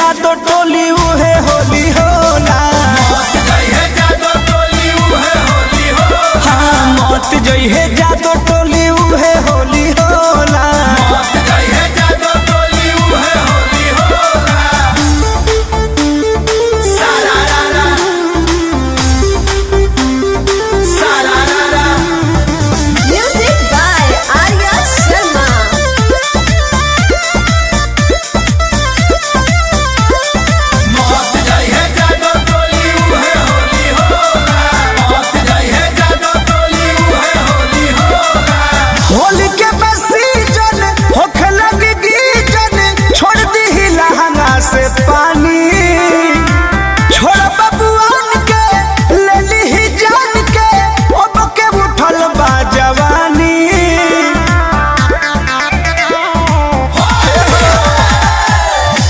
जादो टोली उहे होली होला। हाँ मत जइहे जादो टोली उहे होली होला। होली के सीजन होखे लगी गीजन, छोड़ दी लहंगा से पानी। छोड़ बबुआन के ले ली जान के, अब के उठल बा जवानी।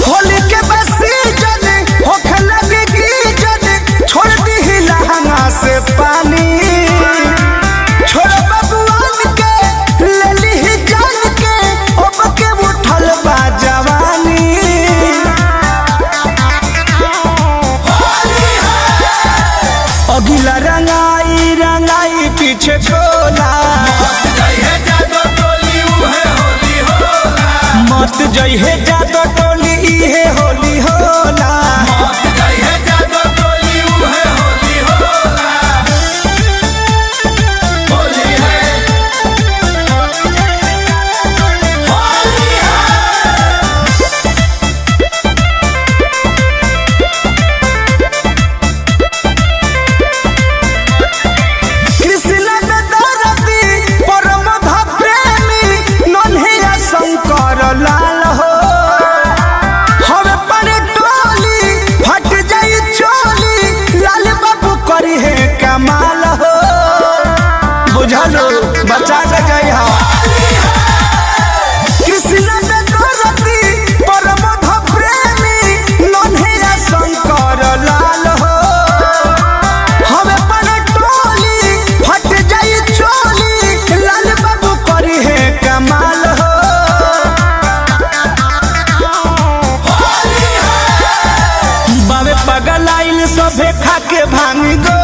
होली के सीजन होखे लगी गीजन, छोड़ दी लहंगा से पानी। छोड़ बबुआन के ले ली जान के, अब के उठल बा जवानी। अगिला रंगाई रंगाई पीछे कोला, मत जइहे जादो टोली इहे होली होला। लाल हो हवे पड़े टोली, फट जाई चोली, लाल बाबू करी है कमाल हो। बुझलो बचा के गई हा कृष्ण में गोरती परमध प्रेमी, नन्हे शंकर लाल हो हवे पड़े टोली, फट जाई चोली, लाल बाबू करी है कमाल हो। बावे पगल आइल सभे खाके भांग गो,